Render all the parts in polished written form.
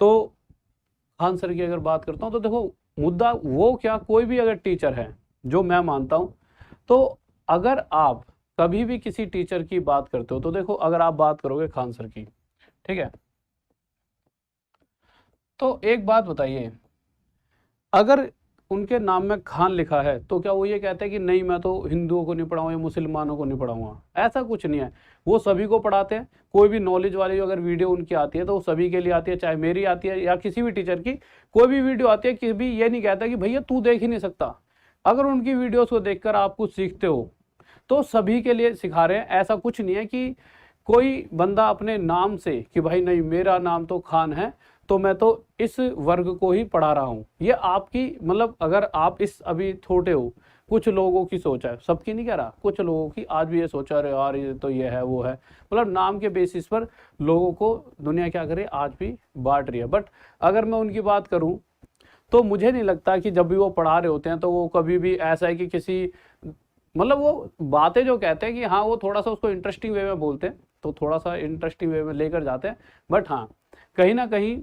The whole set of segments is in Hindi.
तो खान सर की अगर बात करता हूँ तो देखो, मुद्दा वो क्या, कोई भी अगर टीचर है, जो मैं मानता हूँ, तो अगर आप कभी भी किसी टीचर की बात करते हो तो देखो, अगर आप बात करोगे खान सर की, ठीक है, तो एक बात बताइए, अगर उनके नाम में खान लिखा है तो क्या वो ये कहते हैं कि नहीं मैं तो हिंदुओं को नहीं पढ़ाऊंगा या मुसलमानों को नहीं पढ़ाऊंगा? ऐसा कुछ नहीं है, वो सभी को पढ़ाते हैं। कोई भी नॉलेज वाली अगर वीडियो उनकी आती है तो वो सभी के लिए आती है, चाहे मेरी आती है या किसी भी टीचर की कोई भी वीडियो आती है, कि भी ये नहीं कहता कि भैया तू देख ही नहीं सकता। अगर उनकी वीडियोस को देखकर आप कुछ सीखते हो तो सभी के लिए सिखा रहे हैं। ऐसा कुछ नहीं है कि कोई बंदा अपने नाम से कि भाई नहीं मेरा नाम तो खान है तो मैं तो इस वर्ग को ही पढ़ा रहा हूँ। ये आपकी मतलब, अगर आप इस अभी छोटे हो, कुछ लोगों की सोच है, सबकी नहीं कह रहा, कुछ लोगों की आज भी ये सोच, अरे यार ये तो ये है वो है, मतलब नाम के बेसिस पर लोगों को दुनिया क्या करे आज भी बांट रही है। बट अगर मैं उनकी बात करूं तो मुझे नहीं लगता कि जब भी वो पढ़ा रहे होते हैं तो वो कभी भी ऐसा है कि किसी, मतलब वो बातें जो कहते हैं कि हाँ वो थोड़ा सा उसको इंटरेस्टिंग वे में बोलते हैं, तो थोड़ा सा इंटरेस्टिंग वे में लेकर जाते हैं। बट हाँ, कहीं ना कहीं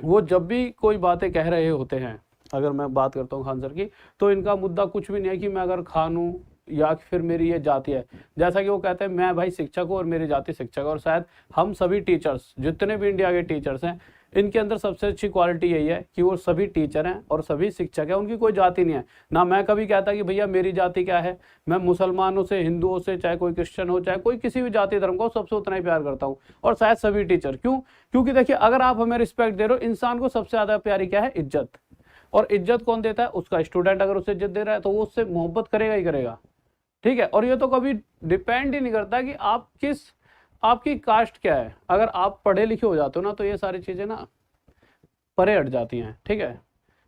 वो जब भी कोई बातें कह रहे होते हैं, अगर मैं बात करता हूँ खान सर की, तो इनका मुद्दा कुछ भी नहीं है कि मैं अगर खान हूँ या फिर मेरी ये जाति है। जैसा कि वो कहते हैं मैं भाई शिक्षक हूँ और मेरी जाति शिक्षक है, और शायद हम सभी टीचर्स, जितने भी इंडिया के टीचर्स हैं, इनके अंदर सबसे अच्छी क्वालिटी यही है कि वो सभी टीचर हैं और सभी शिक्षक हैं, उनकी कोई जाति नहीं है। ना मैं कभी कहता कि भैया मेरी जाति क्या है, मैं मुसलमानों से, हिंदुओं से, चाहे कोई क्रिश्चियन हो, चाहे कोई किसी भी जाति धर्म का हो, सबसे उतना ही प्यार करता हूँ। और शायद सभी टीचर, क्यों? क्योंकि देखिए, अगर आप हमें रिस्पेक्ट दे रहे हो, इंसान को सबसे ज्यादा प्यारी क्या है? इज्जत। और इज्जत कौन देता है? उसका स्टूडेंट। अगर उसे इज्जत दे रहा है तो वो उससे मोहब्बत करेगा ही करेगा, ठीक है। और ये तो कभी डिपेंड ही नहीं करता कि आप किस, आपकी कास्ट क्या है। अगर आप पढ़े लिखे हो जाते हो ना तो ये सारी चीजें ना परे हट जाती हैं, ठीक है।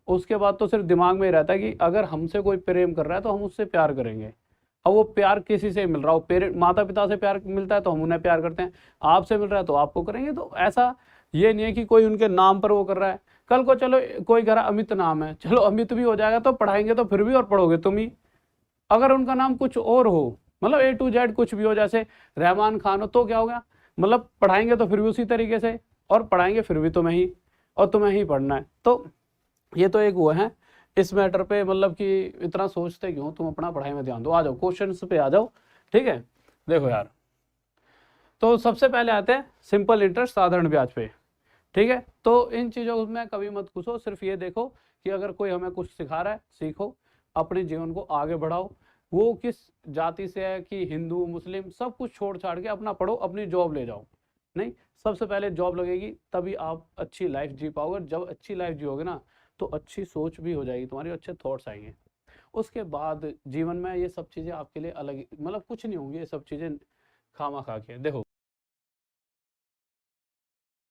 उसके बाद तो सिर्फ दिमाग में ही रहता है कि अगर हमसे कोई प्रेम कर रहा है तो हम उससे प्यार करेंगे। अब वो प्यार किसी से मिल रहा हो, पेरेंट माता पिता से प्यार मिलता है तो हम उन्हें प्यार करते हैं, आपसे मिल रहा है तो आपको करेंगे। तो ऐसा ये नहीं है कि कोई उनके नाम पर वो कर रहा है। कल को चलो कोई कह रहा अमित नाम है, चलो अमित भी हो जाएगा तो पढ़ाएंगे तो फिर भी, और पढ़ोगे तुम ही। अगर उनका नाम कुछ और हो, मतलब ए टू जेड कुछ भी हो, जैसे रहमान खान हो, तो क्या हो गया, मतलब पढ़ाएंगे तो फिर भी उसी तरीके से, और पढ़ाएंगे फिर भी तुम्हें ही, और तुम्हें ही पढ़ना है। तो ये तो एक वो है इस मैटर पे, मतलब कि इतना सोचते क्यों, तुम अपना पढ़ाई में ध्यान दो। आ जाओ क्वेश्चंस पे आ जाओ, ठीक है। देखो यार, तो सबसे पहले आते हैं सिंपल इंटरेस्ट साधारण ब्याज पे, ठीक है। तो इन चीज़ों में कभी मत घुसो, सिर्फ ये देखो कि अगर कोई हमें कुछ सिखा रहा है, सीखो, अपने जीवन को आगे बढ़ाओ। वो किस जाति से है, कि हिंदू मुस्लिम, सब कुछ छोड़ छाड़ के अपना पढ़ो, अपनी जॉब ले जाओ। नहीं, सबसे पहले जॉब लगेगी तभी आप अच्छी लाइफ जी पाओगे। जब अच्छी लाइफ जियोगे ना तो अच्छी सोच भी हो जाएगी तुम्हारी, अच्छे थॉट्स आएंगे। उसके बाद जीवन में ये सब चीज़ें आपके लिए अलग, मतलब कुछ नहीं होंगी ये सब चीज़ें खामा खा के। देखो